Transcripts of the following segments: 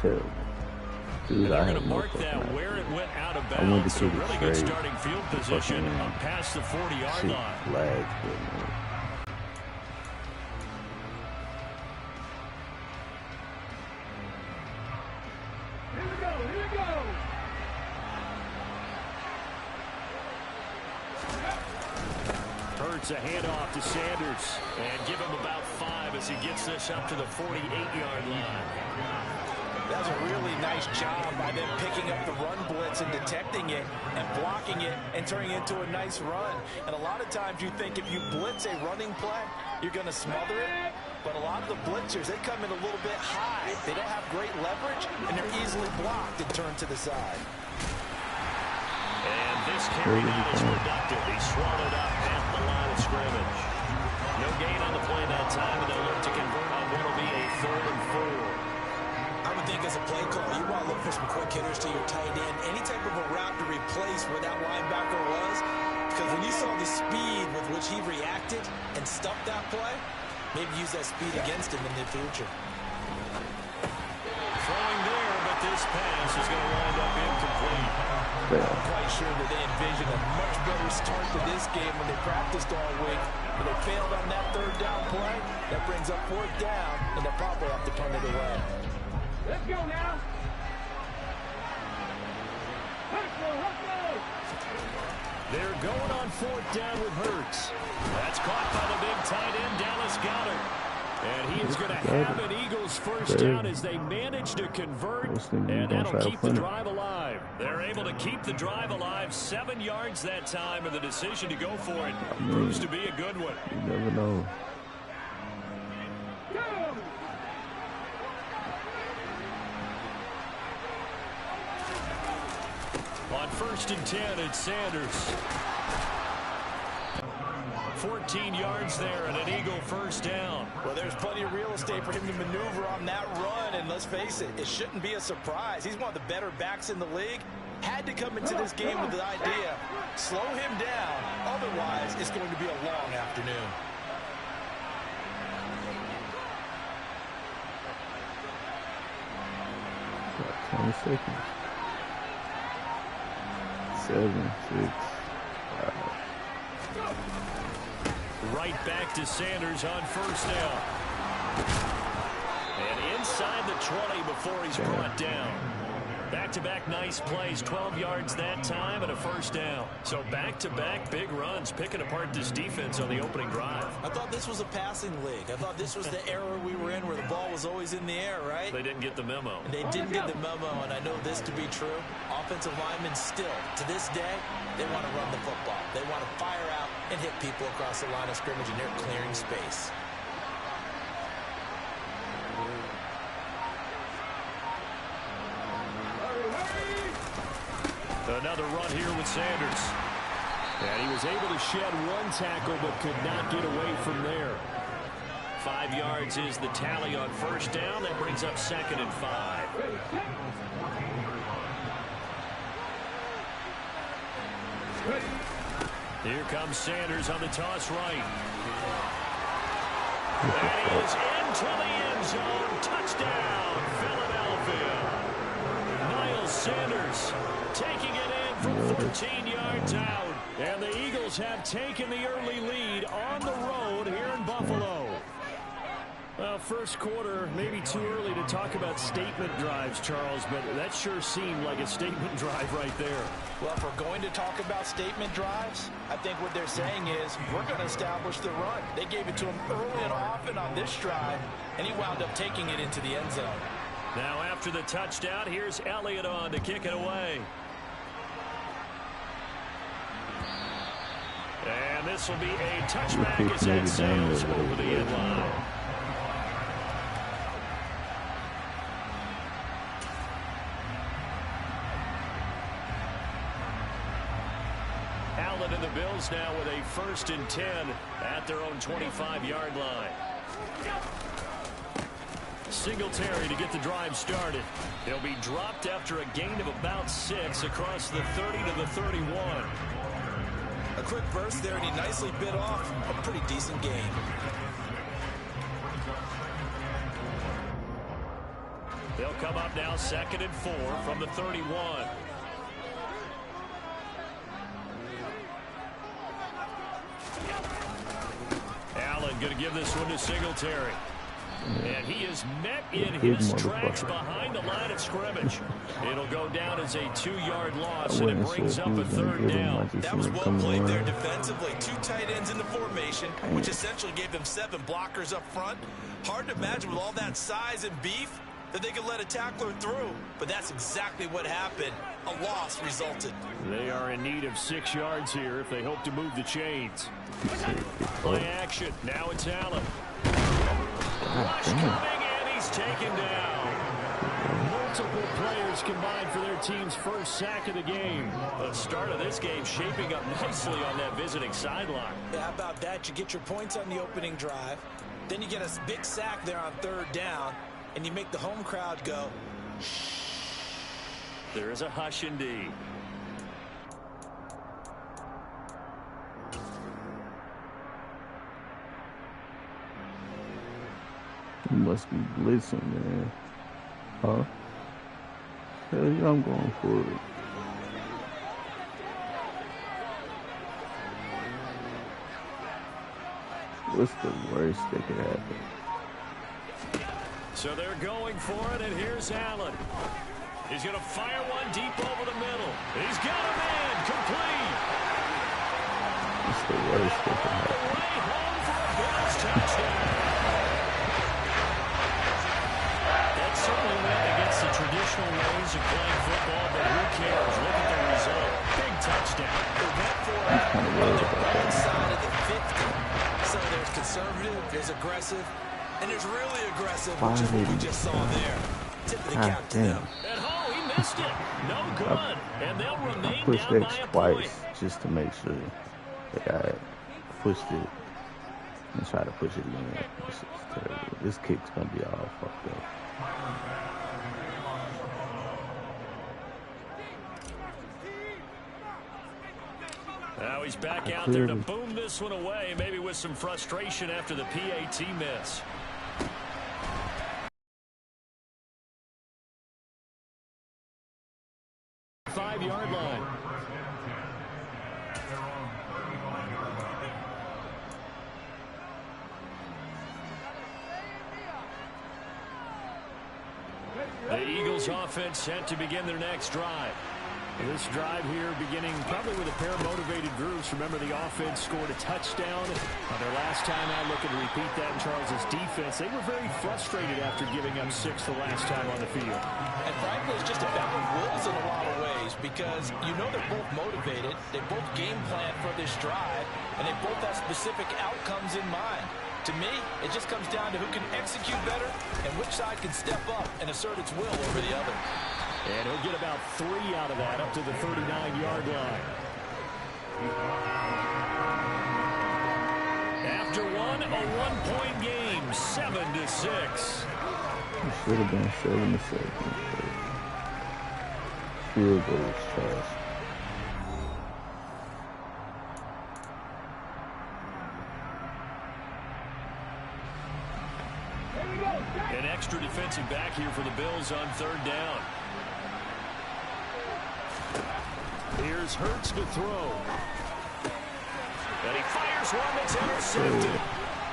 terrible. Dude, I They're going have to no mark fucking that idea. where it went out of I went to bounds. see A the really good trade. starting field position up past the 40-yard Shit line. flags, but man. Hurts a handoff to Sanders. And give him about 5 as he gets this up to the 48-yard line. That's a really nice job by them picking up the run blitz and detecting it and blocking it and turning it into a nice run. And a lot of times you think if you blitz a running play, you're going to smother it. But a lot of the blitzers, they come in a little bit high. They don't have great leverage, and they're easily blocked and turned to the side. And this carry now is productive. He swallowed up at the line of scrimmage. No gain on the play that time, and they'll look to convert on what will be a 3rd and 4. I would think as a play call, you want to look for some quick hitters to your tight end. Any type of a route to replace where that linebacker was. Because when you saw the speed with which he reacted and stuffed that play, maybe use that speed against him in the future. Throwing there, but this pass is going to wind up incomplete. I'm quite sure that they envisioned a much better start to this game when they practiced all week. But they failed on that 3rd down play. That brings up 4th down, and they'll probably have to punt it away. Let's go now. They're going on 4th down with Hurts. That's caught by the big tight end, Dallas Goedert. And he is going to have an Eagles 1st down as they manage to convert, and that'll keep the drive alive. They're able to keep the drive alive 7 yards that time, and the decision to go for it proves to be a good one. You never know. On 1st and 10, it's Sanders. 14 yards there and an Eagle 1st down. Well, there's plenty of real estate for him to maneuver on that run, and let's face it, it shouldn't be a surprise. He's one of the better backs in the league. Had to come into this game with the idea, slow him down, otherwise it's going to be a long afternoon. Got 20 seconds. 7, 6, 5. Right back to Sanders on 1st down. And inside the 20 before he's brought down. Back-to-back nice plays, 12 yards that time and a 1st down. So back-to-back big runs, picking apart this defense on the opening drive. I thought this was a passing league. I thought this was the era we were in where the ball was always in the air, right? They didn't get the memo. And they didn't get the memo, and I know this to be true. Offensive linemen still, to this day, they want to run the football. They want to fire out and hit people across the line of scrimmage, and they're clearing space. Another run here with Sanders. And he was able to shed 1 tackle but could not get away from there. 5 yards is the tally on 1st down. That brings up 2nd and 5. Here comes Sanders on the toss right. And he is into the end zone. Touchdown, Philadelphia. Miles Sanders taking it in from 14 yards out. And the Eagles have taken the early lead on the road here in Buffalo. Well, 1st quarter, maybe too early to talk about statement drives, Charles, but that sure seemed like a statement drive right there. Well, if we're going to talk about statement drives, I think what they're saying is we're going to establish the run. They gave it to him early and often on this drive, and he wound up taking it into the end zone. Now after the touchdown, here's Elliott on to kick it away. And this will be a touchback as that sails over the end line. Allen and the Bills now with a 1st and 10 at their own 25-yard line. Singletary to get the drive started. He'll be dropped after a gain of about 6 across the 30 to the 31. A quick burst there, and he nicely bit off a pretty decent gain. They'll come up now 2nd and 4 from the 31. Allen going to give this one to Singletary. And he is met in his tracks behind the line of scrimmage. It'll go down as a 2-yard loss, and it brings up a 3rd down. That was well played there defensively. 2 tight ends in the formation, which essentially gave them 7 blockers up front. Hard to imagine with all that size and beef that they could let a tackler through, but that's exactly what happened. A loss resulted. They are in need of 6 yards here if they hope to move the chains. Play action. Now it's Allen. Rush coming, and he's taken down. Multiple players combined for their team's first sack of the game. The start of this game shaping up nicely on that visiting sideline. Yeah, how about that? You get your points on the opening drive. Then you get a big sack there on 3rd down, and you make the home crowd go, shh. There is a hush indeed. You must be blitzing, man. Huh? Hell yeah, I'm going for it. What's the worst that could happen? So they're going for it, and here's Allen. He's going to fire one deep over the middle. He's got a man complete. What's the worst that could happen? Way home for a Bills touchdown. That certainly went against the traditional ways of playing football, but who cares? Look at the result. Big touchdown. They went for it on the wrong side of the 50. So there's conservative, there's aggressive, and there's really aggressive, which is what we just saw there. Tip of the cap to them. And oh, he missed it. No good. And they'll remain I pushed down X by a twice point. just to make sure that I pushed it and try to push it again. This is terrible. This kick's gonna be all fucked up. Now he's back out there to boom this one away, maybe with some frustration after the PAT miss. Five-yard line. The Eagles offense set to begin their next drive. This drive here beginning probably with a pair of motivated groups. Remember, the offense scored a touchdown on their last time out. Looking to repeat that in Charles' defense. They were very frustrated after giving up 6 the last time on the field. And frankly, it's just a battle of wills in a lot of ways because you know they're both motivated. They both game plan for this drive, and they both have specific outcomes in mind. To me, it just comes down to who can execute better and which side can step up and assert its will over the other. And he'll get about 3 out of that up to the 39-yard line. After one, a one-point game, 7-6. It should have been 7-7. Field goal was trash. An extra defensive back here for the Bills on 3rd down. Here's Hurts to throw. And he fires one that's intercepted.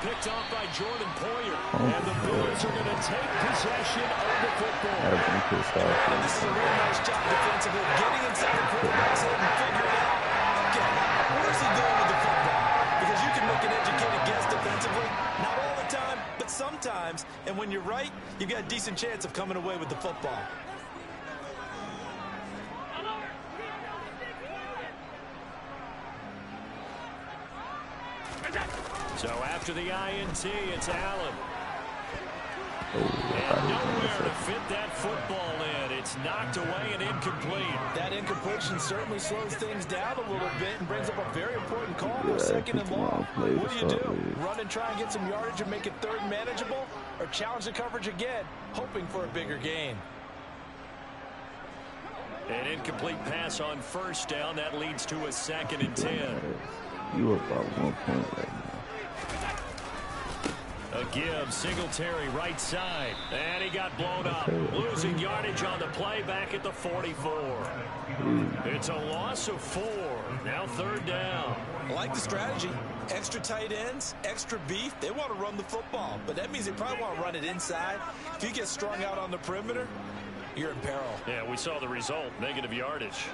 Picked off by Jordan Poyer. And the Bills are going to take possession of the football. I've been pissed off. This is a really nice job defensively, getting inside the quarterback's head and figuring out, okay, where's he going with the football? Because you can make an educated guess defensively. Not all the time, but sometimes. And when you're right, you've got a decent chance of coming away with the football. So after the INT, it's Allen. Oh, And nowhere to fit that football in. It's knocked away and incomplete. That incompletion certainly slows things down a little bit and brings up a very important call for Yeah, 2nd and long. play What to do you start do? with. Run and try and get some yardage and make it 3rd manageable? Or challenge the coverage again, hoping for a bigger gain? An incomplete pass on 1st down. That leads to a 2nd and 10. You up by 1 point right now. A A give, Singletary right side. And he got blown up. Losing yardage on the play back at the 44. It's a loss of 4. Now third down. I like the strategy. Extra tight ends, extra beef. They want to run the football, but that means they probably want to run it inside. If you get strung out on the perimeter, you're in peril. Yeah, we saw the result. Negative yardage.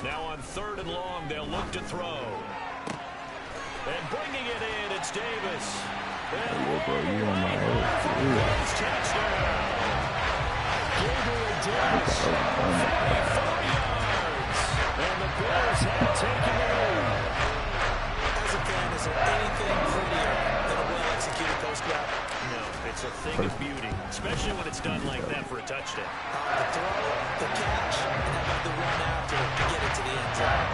Now on third and long, they'll look to throw. And bringing it in, it's Davis. Touchdown. Gabriel Davis, 44 yards. And the Bears have taken the lead. As a fan, is there anything prettier than a well-executed post route? No, it's a thing of beauty, especially when it's done like that for a touchdown. The throw, the catch, and how about the run after it to get it to the end zone?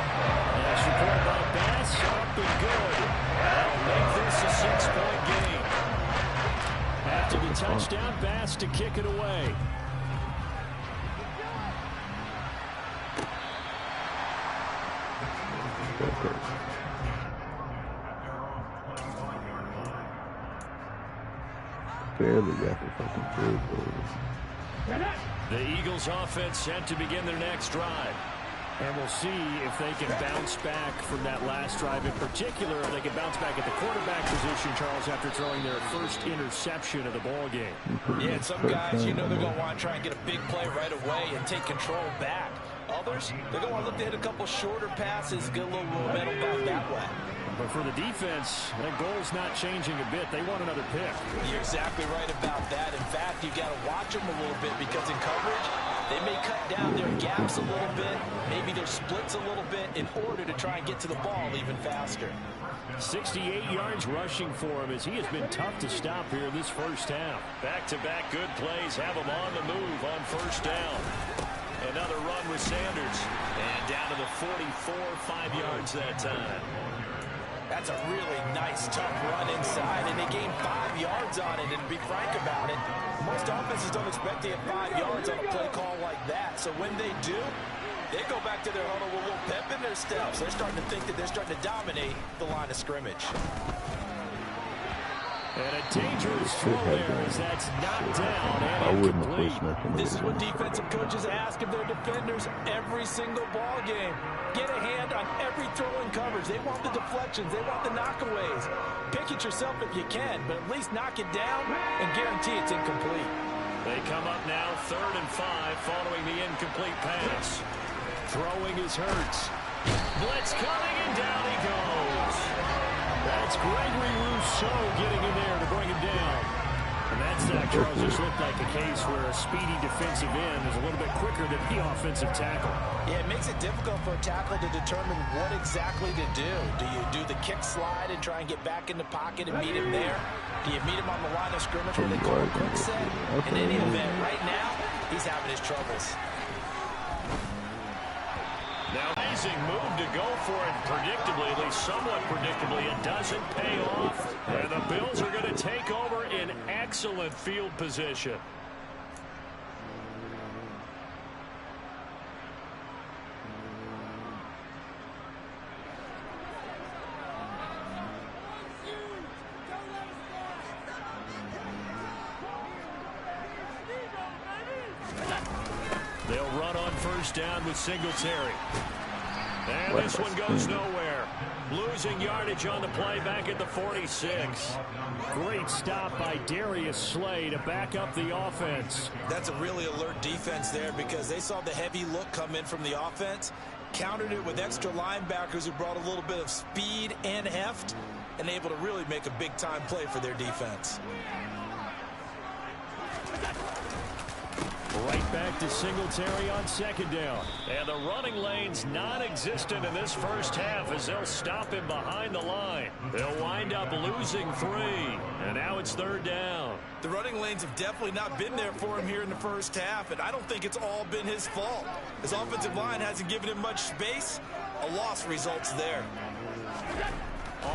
That's report by Bass, up and good. That'll make this a 6-point game. After the touchdown, Bass to kick it away. Barely got the fucking field goal. The Eagles offense set to begin their next drive. And we'll see if they can bounce back from that last drive. In particular, if they can bounce back at the quarterback position, Charles, after throwing their first interception of the ball game. Yeah, and some guys, you know they're going to want to try and get a big play right away and take control back. Others, they're going to want to look to hit a couple shorter passes, get a little momentum back that way. But for the defense, that goal's not changing a bit. They want another pick. You're exactly right about that. In fact, you've got to watch them a little bit because in coverage, they may cut down their gaps a little bit, maybe their splits a little bit in order to try and get to the ball even faster. 68 yards rushing for him as he has been tough to stop here this first half. Back-to-back good plays have him on the move on first down. Another run with Sanders. And down to the 44, 5 yards that time. That's a really nice, tough run inside, and they gained 5 yards on it. And to be frank about it, most offenses don't expect to get 5 yards on a play call like that. So when they do, they go back to their huddle with a little pep in their steps. They're starting to think that they're starting to dominate the line of scrimmage. And a dangerous throw there as that's knocked down and incomplete. This is what defensive coaches ask of their defenders every single ball game. Get a hand on every throw in coverage. They want the deflections. They want the knockaways. Pick it yourself if you can, but at least knock it down and guarantee it's incomplete. They come up now 3rd and 5 following the incomplete pass. Throwing is Hurts. Blitz coming and down he goes. That's Gregory Rousseau getting in there to bring him down. And that's Charles, just looked like a case where a speedy defensive end is a little bit quicker than the offensive tackle. Yeah, it makes it difficult for a tackle to determine what exactly to do. Do you do the kick slide and try and get back in the pocket and meet him there? Do you meet him on the line of scrimmage where they call a quick set? In any event, right now, he's having his troubles. Now, amazing move to go for it predictably, at least somewhat predictably. It doesn't pay off, and the Bills are going to take over in excellent field position. They'll run on first down with Singletary. And this one goes nowhere. Losing yardage on the play back at the 46. Great stop by Darius Slay to back up the offense. That's a really alert defense there because they saw the heavy look come in from the offense, countered it with extra linebackers who brought a little bit of speed and heft, and able to really make a big-time play for their defense. Right back to Singletary on second down. And the running lane's non-existent in this first half as they'll stop him behind the line. They'll wind up losing 3. And now it's third down. The running lanes have definitely not been there for him here in the first half, and I don't think it's all been his fault. His offensive line hasn't given him much space. A loss results there.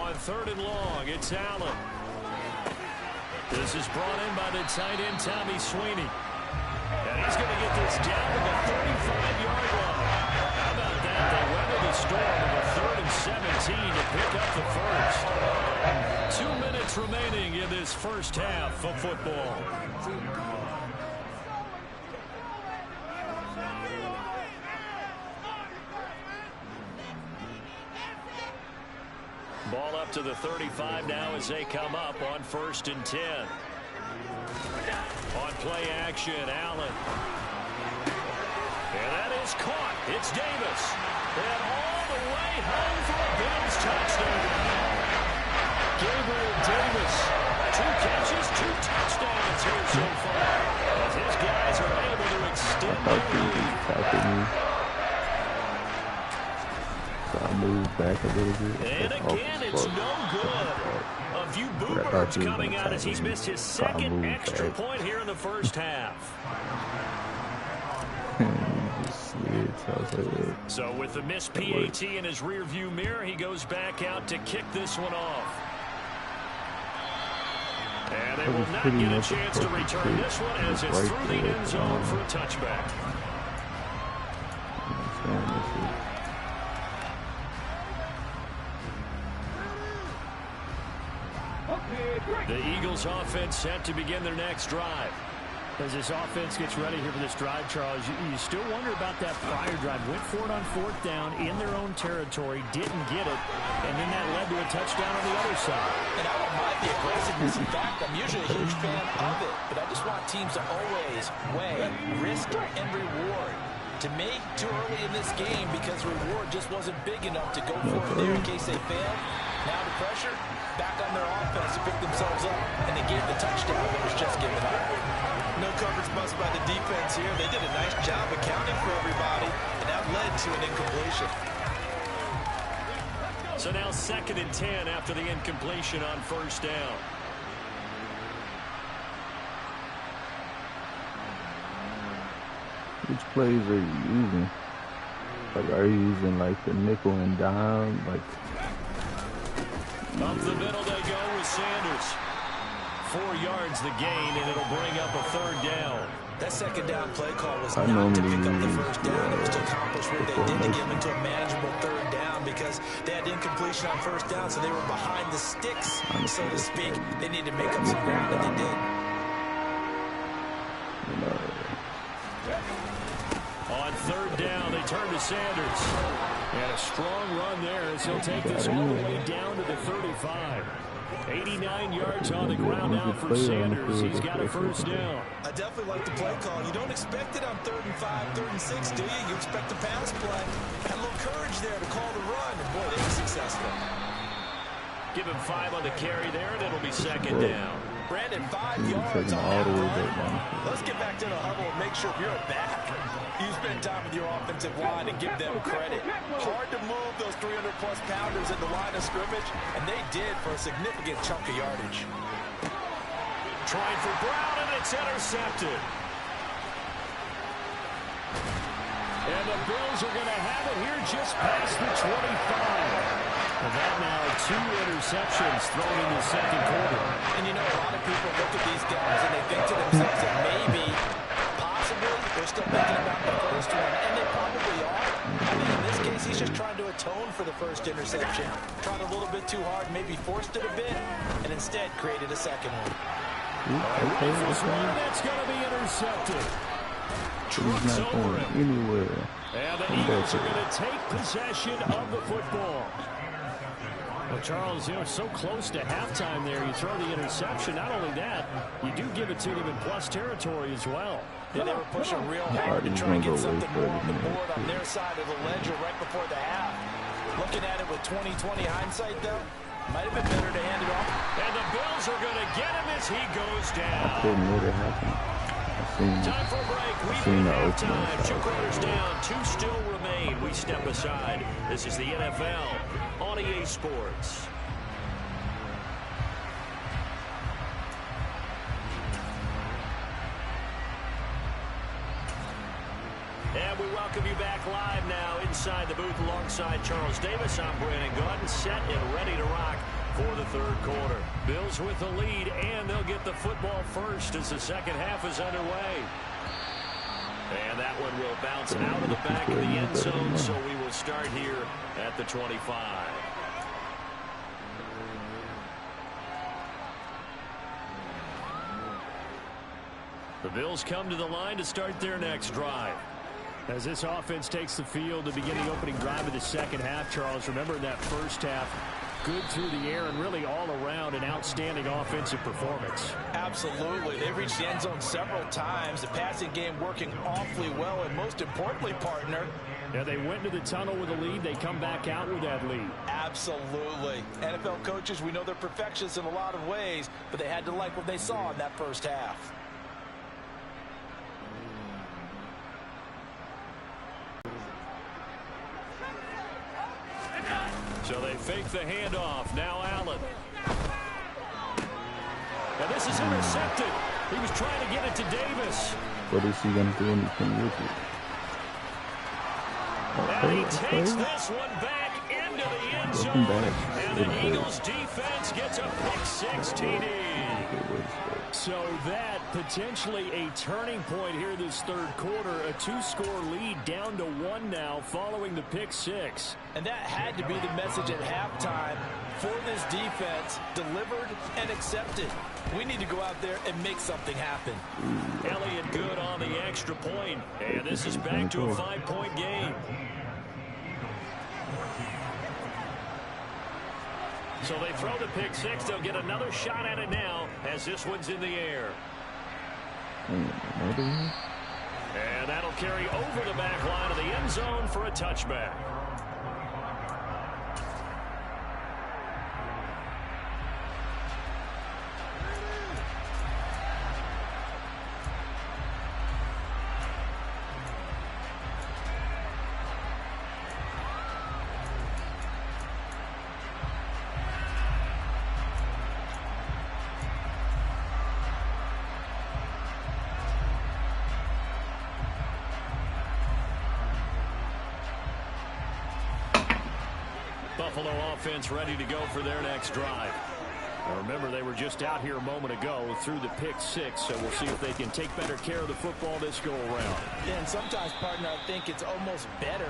On third and long, it's Allen. This is brought in by the tight end, Tommy Sweeney. And he's going to get this down to the 35-yard line. How about that? They weather the storm of a 3rd and 17 to pick up the first. 2 minutes remaining in this first half of football. Ball up to the 35 now as they come up on 1st and 10. On play action, Allen. And that is caught. It's Davis. And all the way home for a Bills touchdown. Gabriel Davis. 2 catches, 2 touchdowns here so far. As his guys are able to extend their lead. I moved back a little bit. And again, it's no good. A few boo-birds coming out as he's missed his second extra point here in the first half. So with the missed PAT in his rearview mirror, he goes back out to kick this one off. And they will not get a chance to return this one as it's through the end zone for a touchback. The Eagles offense set to begin their next drive. As this offense gets ready here for this drive, Charles, you still wonder about that prior drive. Went for it on 4th down in their own territory, didn't get it, and then that led to a touchdown on the other side. And I don't mind the aggressiveness. In fact, I'm usually a huge fan of it, but I just want teams to always weigh risk and reward. To me, too early in this game because reward just wasn't big enough to go for it there in case they failed. Now the pressure, back on their offense to pick themselves up, and they gave the touchdown that was just given up. No coverage bust by the defense here. They did a nice job accounting for everybody, and that led to an incompletion. So now 2nd and 10 after the incompletion on 1st down. Which plays are you using? Like, are you using like the nickel and dime? Like, up the middle they go with Sanders. 4 yards the gain, and it'll bring up a 3rd down. That 2nd down play call was not to pick up the 1st down. It was to accomplish what they did to get them into a manageable 3rd down because they had incompletion on 1st down, so they were behind the sticks, so to speak. They needed to make up some ground, and they did. On 3rd down, they turn to Sanders. And a strong run there as he'll take this all the way down to the 35. 89 yards on the ground now for Sanders. He's got a 1st down. I definitely like the play call. You don't expect it on 3rd and 5, 3rd and 6, do you? You expect a pass play. Had a little courage there to call the run, and boy, they were successful. Give him 5 on the carry there, and it'll be 2nd down. Brandon, 5 yards on that run. Let's get back to the huddle and make sure you're a back. You spend time with your offensive line and give them credit. Hard to move those 300-plus pounders in the line of scrimmage, and they did for a significant chunk of yardage. Trying for Brown, and it's intercepted. And the Bills are going to have it here just past the 25. And that now 2 interceptions thrown in the 2nd quarter. And you know, a lot of people look at these guys and they think to themselves that maybe, possibly, they're still thinking about the 1st one. And they probably are. I mean, in this case, he's just trying to atone for the 1st interception. Tried a little bit too hard, maybe forced it a bit, and instead created a 2nd one. That's going to be intercepted. He's not going anywhere. And the Eagles are going to take possession of the football. Well, Charles, you know, so close to halftime there. You throw the interception. Not only that, you do give it to them in plus territory as well. Yeah, they were pushing real hard to try and get something more on the board on their side of the ledger right before the half. Looking at it with 20/20 hindsight, though, might have been better to hand it off. And the Bills are going to get him as he goes down. I couldn't let it happen. Time for a break. We've been halftime. 2 quarters down. 2 still remain. We step aside. This is the NFL on EA Sports. And we welcome you back live now inside the booth alongside Charles Davis. I'm Brandon Gaudin, set and ready to rock for the 3rd quarter. Bills with the lead, and they'll get the football first as the 2nd half is underway. And that one will bounce out of the back of the end zone, so we will start here at the 25. The Bills come to the line to start their next drive. As this offense takes the field to begin the opening drive of the second half, Charles, remember that first half, good through the air and really all around an outstanding offensive performance. Absolutely. They reached the end zone several times. The passing game working awfully well, and most importantly, partner, yeah, they went into the tunnel with a lead. They come back out with that lead. Absolutely. NFL coaches, we know they're perfectionists in a lot of ways, but they had to like what they saw in that first half. So they fake the handoff. Now Allen. And this is intercepted. He was trying to get it to Davis. What is he going to do anything with it? And he takes this one back into the end zone. And the Eagles defense gets a pick-six TD. So that potentially a turning point here this third quarter. A 2-score lead down to 1 now following the pick-six. And that had to be the message at halftime for this defense, delivered and accepted. We need to go out there and make something happen. Elliott good on the extra point. And this is back to a 5-point game. So they throw the pick-six. They'll get another shot at it now as this one's in the air. And that'll carry over the back line of the end zone for a touchback. Buffalo offense ready to go for their next drive. Now remember, they were just out here a moment ago through the pick-six, so we'll see if they can take better care of the football this go-around. Yeah, and sometimes, partner, I think it's almost better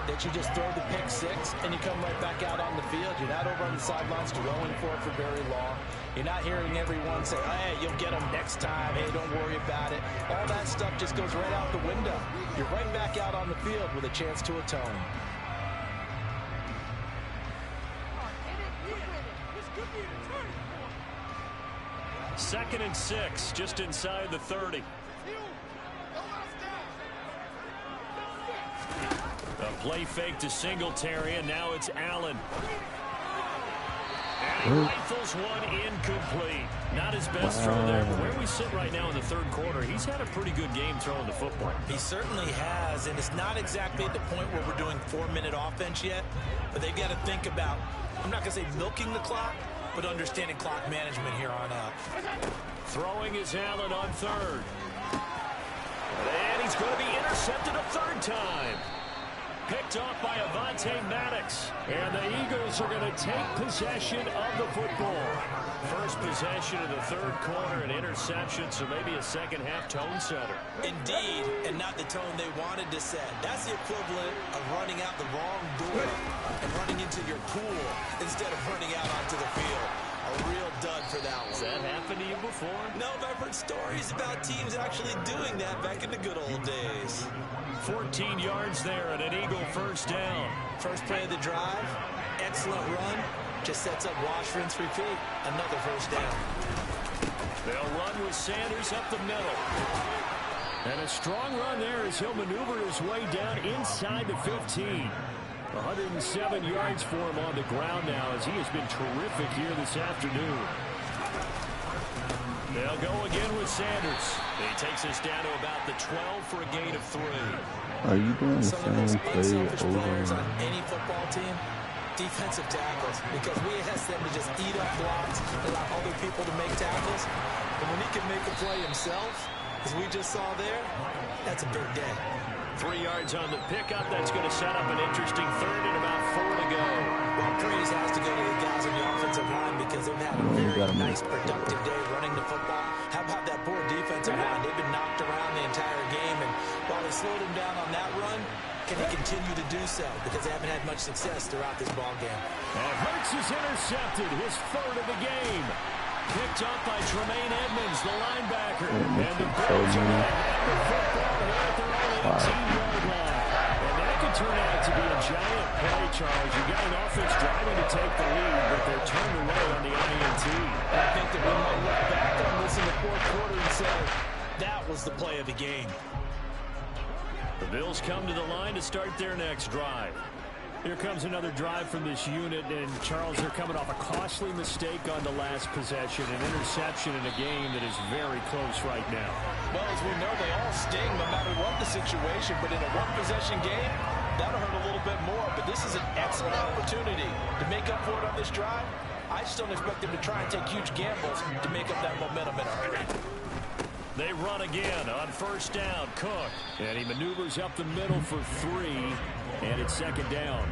that you just throw the pick-six and you come right back out on the field. You're not over on the sidelines dwelling for it for very long. You're not hearing everyone say, hey, you'll get them next time. Hey, don't worry about it. All that stuff just goes right out the window. You're right back out on the field with a chance to atone. Second and 6, just inside the 30. A play fake to Singletary, and now it's Allen. And he rifles one incomplete. Not his best throw there, but where we sit right now in the third quarter, he's had a pretty good game throwing the football. He certainly has, and it's not exactly at the point where we're doing 4-minute offense yet, but they've got to think about, I'm not going to say milking the clock, but understanding clock management here on out. Throwing is Allen on third. And he's going to be intercepted a third time. Picked off by Avonte Maddox. And the Eagles are going to take possession of the football. First possession of the third quarter, an interception, so maybe a second-half tone setter. Indeed, and not the tone they wanted to set. That's the equivalent of running out the wrong door and running into your pool instead of running out onto the field. A real dud for that one. Has that happened to you before? No, but I've heard stories about teams actually doing that back in the good old days. 14 yards there and an Eagle first down. First play of the drive, excellent run. Just sets up wash, rinse, repeat. Another first down. They'll run with Sanders up the middle. And a strong run there as he'll maneuver his way down inside the 15. 107 yards for him on the ground now as he has been terrific here this afternoon. They'll go again with Sanders. He takes us down to about the 12 for a gain of 3. Are you doing the Some of the same most play players over? on any football team, defensive tackles, because we ask them to just eat up blocks, allow other people to make tackles. And when he can make a play himself, as we just saw there, that's a big day. 3 yards on the pickup. That's going to set up an interesting third and about 4 to go. Well, praise has to go to the guys on the offensive line because they've had a very nice, productive day running the football. How about that poor defensive line? They've been knocked around the entire game, and while they slowed him down on that run, can he continue to do so? Because they haven't had much success throughout this ball game. And Hurts is intercepted, his third of the game. picked up by Tremaine Edmonds, the linebacker. And the Bills are going to have the football here at their own 18-yard line. And that could turn out to be a giant play, Charles. You got an offense driving to take the lead, but they're turned away on the INT. I think that we might look back on this in the fourth quarter and say that was the play of the game. The Bills come to the line to start their next drive. Here comes another drive from this unit, and Charles, they're coming off a costly mistake on the last possession, an interception in a game that is very close right now. Well, as we know, they all sting no matter what the situation, but in a one-possession game, that'll hurt a little bit more. But this is an excellent opportunity to make up for it on this drive. I just don't expect them to try and take huge gambles to make up that momentum in a hurry. They run again on first down. Cook, and he maneuvers up the middle for 3, and it's second down.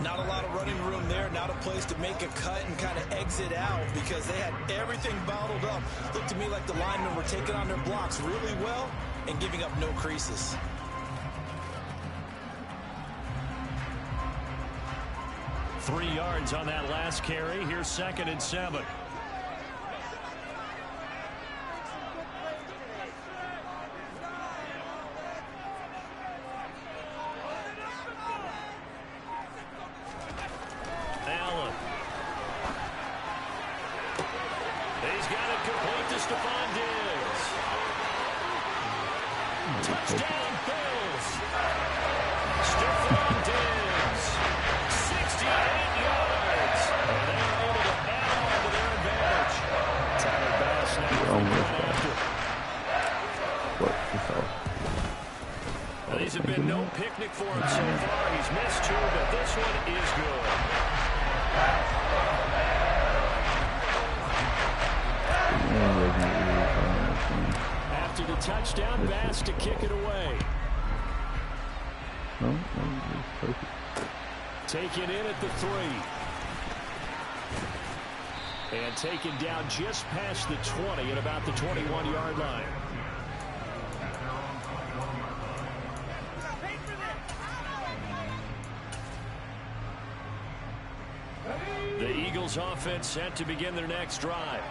Not a lot of running room there, not a place to make a cut and kind of exit out because they had everything bottled up. Looked to me like the linemen were taking on their blocks really well and giving up no creases. Three yards on that last carry. Here's 2nd and 7. Touchdown, Bills. Stephon Diggs, 68 yards. And they are able to add on to their advantage. Tyler Bass now after. These have been no picnic for him so far. He's missed 2, but this one is good. After the touchdown, Bass to kick it away. Taken in at the 3. And taken down just past the 20 at about the 21-yard line. The Eagles offense set to begin their next drive.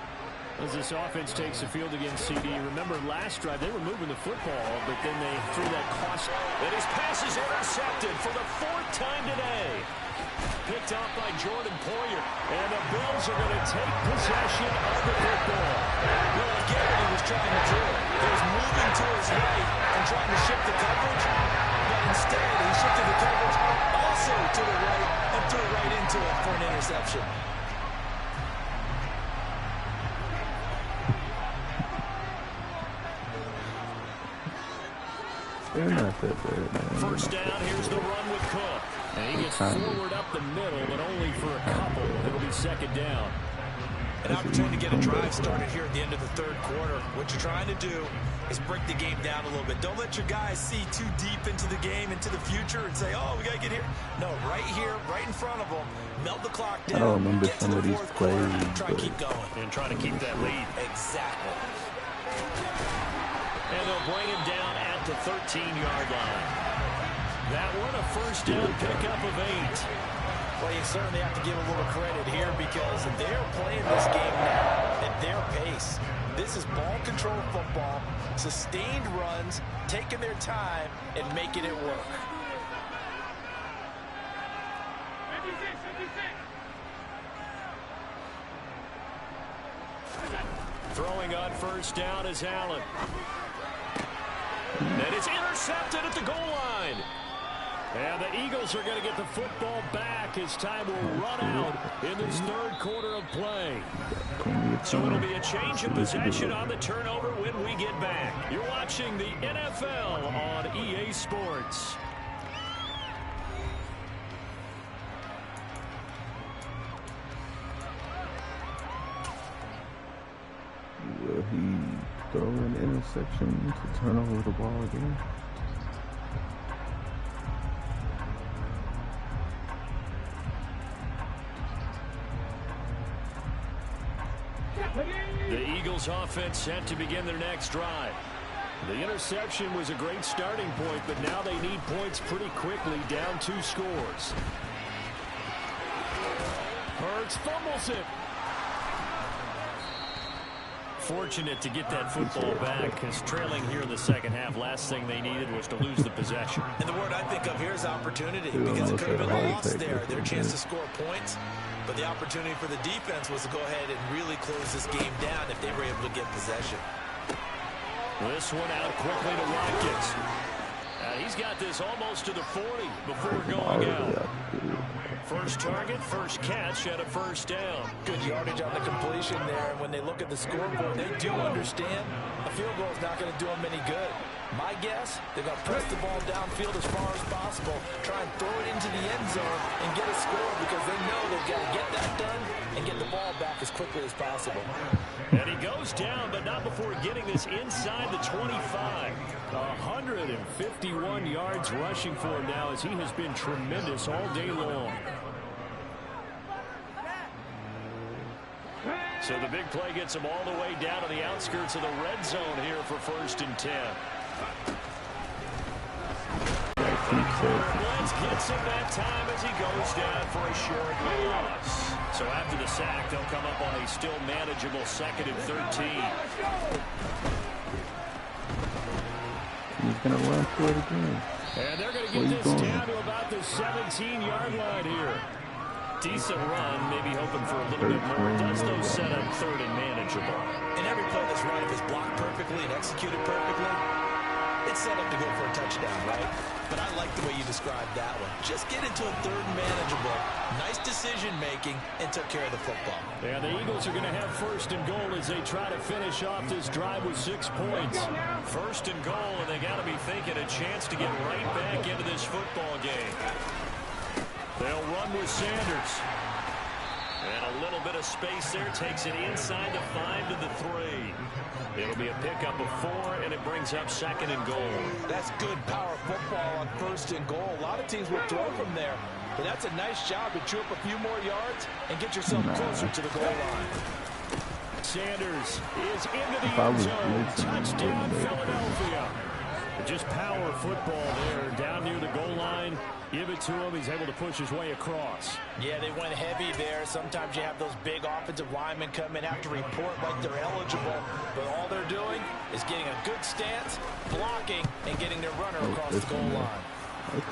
As this offense takes the field against CD, remember last drive they were moving the football, but then they threw that cost. And his pass is intercepted for the 4th time today. Picked off by Jordan Poyer. And the Bills are going to take possession of the football. Well, again, what he was trying to do. He was moving to his right and trying to shift the coverage, but instead he shifted the coverage also to the right and threw right into it for an interception. They're not that bad, man. First down, here's the run with Cook. And he gets forward up the middle, but only for a couple. It'll be 2nd down. An opportunity to get a drive started here at the end of the 3rd quarter. What you're trying to do is break the game down a little bit. Don't let your guys see too deep into the game, into the future, and say, oh, we got to get here. No, right here, right in front of them. Melt the clock down. I don't remember get some to of the these 4th quarter, plays. try to keep going. And try to keep that lead. Exactly. And they'll bring him down at the 13-yard line. That one a first down pickup of 8. Well, you certainly have to give a little credit here because they're playing this game now at their pace. This is ball control football, sustained runs, taking their time and making it work. 56. Throwing on first down is Allen. And it's intercepted at the goal line. And the Eagles are going to get the football back as time will run out in this 3rd quarter of play. So it'll be a change of possession on the turnover when we get back. You're watching the NFL on EA Sports. Will he throw an interception to turn over the ball again? The Eagles offense set to begin their next drive. The interception was a great starting point, but now they need points pretty quickly, down 2 scores. Hurts fumbles it. Fortunate to get that football back, because trailing here in the second half, last thing they needed was to lose the possession. And the word I think of here is opportunity, because it could have been a loss there. Their chance to score points, but the opportunity for the defense was to go ahead and really close this game down if they were able to get possession. This one out quickly to Watkins. He's got this almost to the 40 before going out. First target, first catch, and a first down. Good yardage on the completion there. And when they look at the scoreboard, they do understand a field goal is not going to do them any good. My guess, they're going to press the ball downfield as far as possible, try and throw it into the end zone and get a score, because they know they've got to get that done and get the ball back as quickly as possible. And he goes down, but not before getting this inside the 25. 151 yards rushing for him now, as he has been tremendous all day long. So the big play gets him all the way down to the outskirts of the red zone here for 1st and 10. Blitz gets him that time as he goes down for a short loss. So after the sack, they'll come up on a still manageable 2nd and 13. He's going to run for it again. And they're going to get this down to about the 17-yard line here. Decent run, maybe hoping for a little bit more. Does those set up 3rd and manageable? And every play that's run, if it's blocked perfectly and executed perfectly, it's set up to go for a touchdown, right? But I like the way you described that one. Just get into a 3rd and manageable, nice decision-making, and took care of the football. Yeah, the Eagles are going to have 1st and goal as they try to finish off this drive with 6 points. 1st and goal, and they got to be thinking a chance to get right back into this football game. They'll run with Sanders. And a little bit of space there. Takes it inside the 5 to the 3. It'll be a pickup of 4, and it brings up 2nd and goal. That's good power football on 1st and goal. A lot of teams will throw from there. But that's a nice job to chew up a few more yards and get yourself closer to the goal line. Sanders is into the end zone. Touchdown, Philadelphia. Just power football there. Down near the goal line. Give it to him. He's able to push his way across. Yeah, they went heavy there. Sometimes you have those big offensive linemen come in, have to report like they're eligible. But all they're doing is getting a good stance, blocking, and getting their runner across the goal line.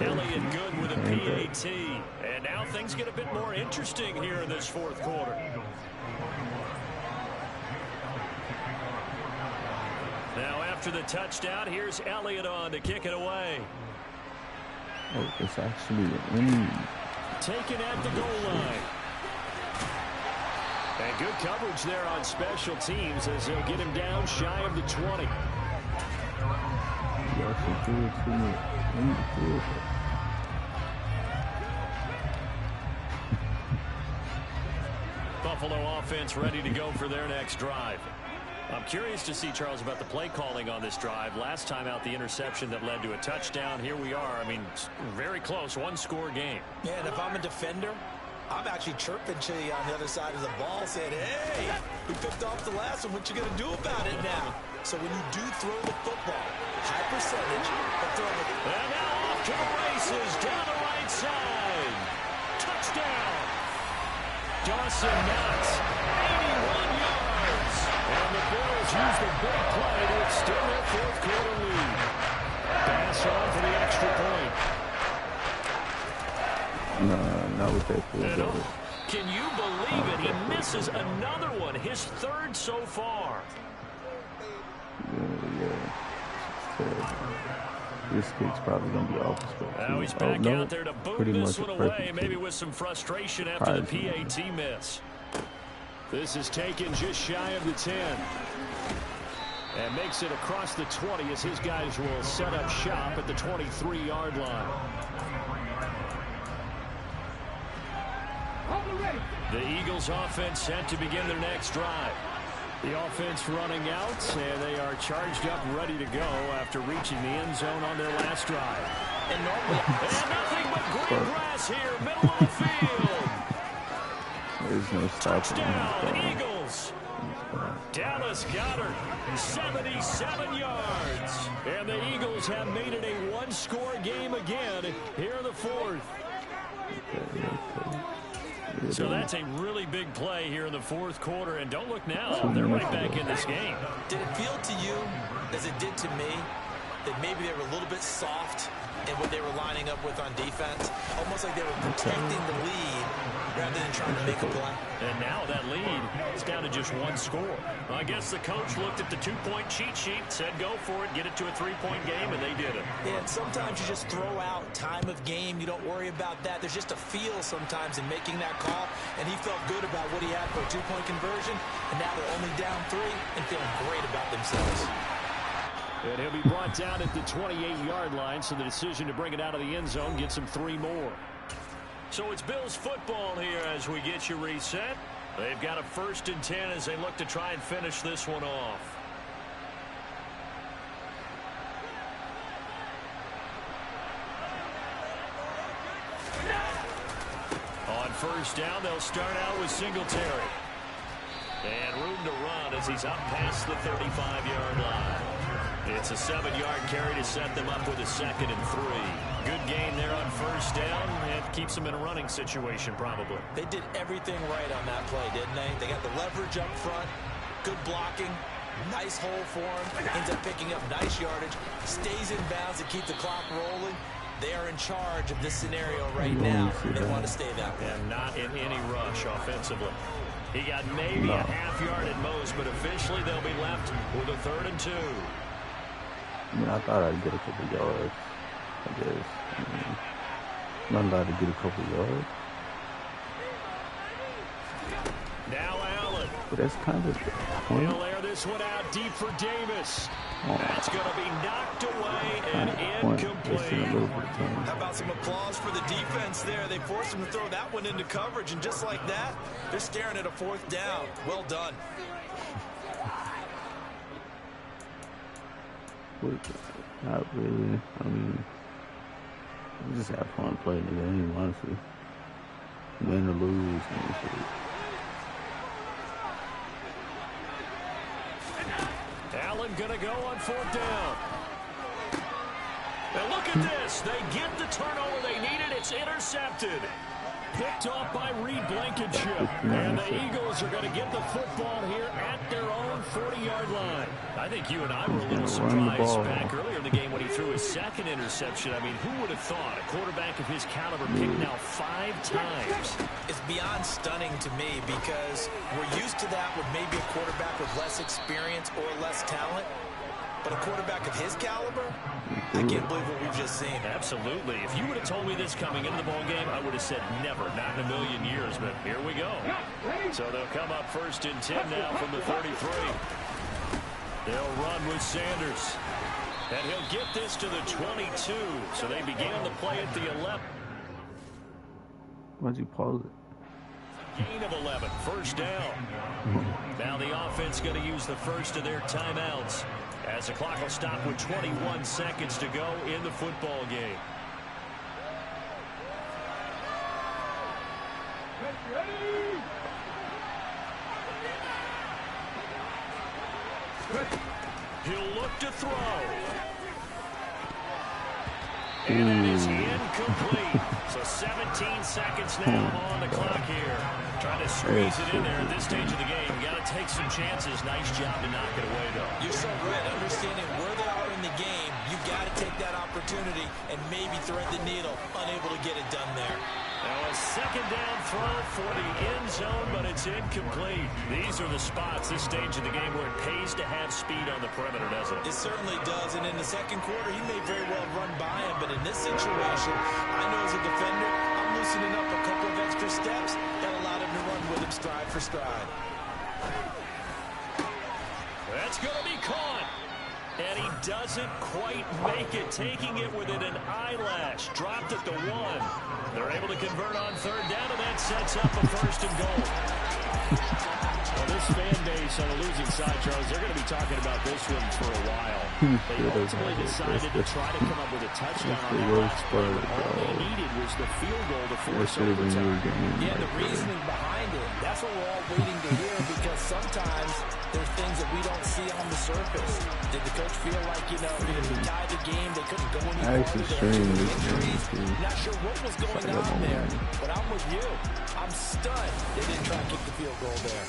Elliott good with a PAT. And now things get a bit more interesting here in this 4th quarter. Now after the touchdown, here's Elliott on to kick it away. Oh, it's actually an taken at the goal line. And good coverage there on special teams as they'll get him down shy of the 20. He actually threw it to me. Buffalo offense ready to go for their next drive. I'm curious to see, Charles, about the play calling on this drive. Last time out, the interception that led to a touchdown. Here we are. I mean, very close, 1-score game. Yeah, and if I'm a defender, I'm actually chirping to you on the other side of the ball, saying, hey, we picked off the last one. What you going to do about it now? So when you do throw the football, high percentage, but throw it. And now off to the races, down the right side. Touchdown. Dawson Knox, 81 yards. And the Bills use the big play to extend their 4th quarter lead. Pass on for the extra point. Not with that field goal. Can you believe it? He misses another one, his 3rd so far. Yeah. This kick's probably going to be off the score. Now he's back out there to boot this one away, maybe with some frustration after the PAT miss. This is taken just shy of the 10. And makes it across the 20 as his guys will set up shop at the 23-yard line. The Eagles offense set to begin their next drive. The offense running out, and they are charged up, ready to go after reaching the end zone on their last drive. And nothing but green grass here, middle of the field. There's no touchdown, Eagles. Dallas Goedert, 77 yards. And the Eagles have made it a 1-score game again here in the 4th. So that's a really big play here in the fourth quarter. And don't look now. They're right back in this game. Did it feel to you, as it did to me, that maybe they were a little bit soft in what they were lining up with on defense? Almost like they were protecting the lead rather than trying to make a play. And now that lead is down to just one score. I guess the coach looked at the two-point cheat sheet, said go for it, get it to a three-point game, and they did it. Yeah, and sometimes you just throw out time of game. You don't worry about that. There's just a feel sometimes in making that call, and he felt good about what he had for a two-point conversion, and now they're only down 3 and feeling great about themselves. And he'll be brought down at the 28-yard line, so the decision to bring it out of the end zone gets him 3 more. So it's Bills football here as we get you reset. They've got a 1st and 10 as they look to try and finish this one off. On 1st down, they'll start out with Singletary. And room to run as he's up past the 35-yard line. It's a 7-yard carry to set them up with a 2nd and 3. Good gain there on 1st down. It keeps them in a running situation, probably. They did everything right on that play, didn't they? They got the leverage up front, good blocking, nice hole for him, ends up picking up nice yardage, stays in bounds to keep the clock rolling. They are in charge of this scenario right now. They want to stay that way. And not in any rush offensively. He got maybe a half yard at most, but officially they'll be left with a 3rd and 2. I mean, I thought I'd get a couple yards, I guess. Not allowed to get a couple yards. Now Allen. But that's kind of the point. He'll air this one out deep for Davis. That's going to be knocked away and incomplete. How about some applause for the defense there? They forced him to throw that one into coverage, and just like that, they're staring at a 4th down. Well done. Not really. I mean, we just have fun playing the game, honestly. Win or lose. Allen gonna go on 4th down. And look at this. They get the turnover they needed. It's intercepted. Picked off by Reed Blankenship. And the Eagles are going to get the football here at their own 40-yard line. I think you and I were a little surprised back earlier in the game when he threw his 2nd interception. I mean, who would have thought a quarterback of his caliber picked now 5 times? It's beyond stunning to me because we're used to that with maybe a quarterback with less experience or less talent. But a quarterback of his caliber, I can't believe what we've just seen. Absolutely. If you would have told me this coming into the ball game, I would have said never, not in a million years. But here we go. So they'll come up 1st and 10 now from the 33. They'll run with Sanders. And he'll get this to the 22. So they began the play at the 11. Why'd you pause it? Gain of 11. 1st down. Now the offense going to use the first of their timeouts, as the clock will stop with 21 seconds to go in the football game. He'll look to throw. And it is incomplete. So 17 seconds now on the clock here. Trying to squeeze it in there at this stage of the game. You got to take some chances. Nice job to knock it away, though. You're so good. Understanding where they are in the game, you've got to take that opportunity and maybe thread the needle. Unable to get it done there. Now a 2nd down throw for the end zone, but it's incomplete. These are the spots, this stage of the game, where it pays to have speed on the perimeter, doesn't it? It certainly does, and in the 2nd quarter, he may very well run by him, but in this situation, I know as a defender, I'm loosening up a couple of extra steps that allowed him to run with him stride for stride. That's going to be caught. And he doesn't quite make it, taking it within an eyelash. Dropped at the 1. They're able to convert on 3rd down, and that sets up a 1st and goal. Well, this fan base on the losing side, Charles, they're going to be talking about this one for a while. They ultimately decided to try to come up with a touchdown on that last play. All they needed was the field goal to force overtime. Yeah, the reasoning behind it, that's what we're all waiting to hear, because sometimes there's things that we don't see on the surface. Did the coach feel like, you know, if he tied the game, they couldn't go any I actually streamed this game. Not sure what was going on there, but I'm with you. I'm stunned they didn't try and kick the field goal there.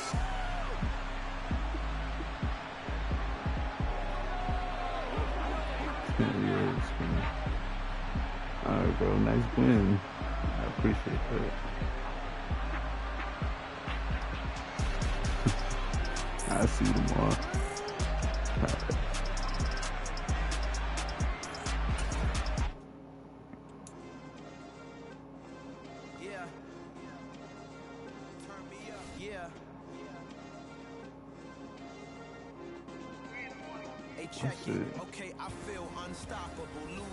Alright, bro. Nice win. I appreciate that. I'll see you tomorrow. Alright. Yeah. Turn me up. Yeah. Hey, check it. Okay, I feel unstoppable. Lose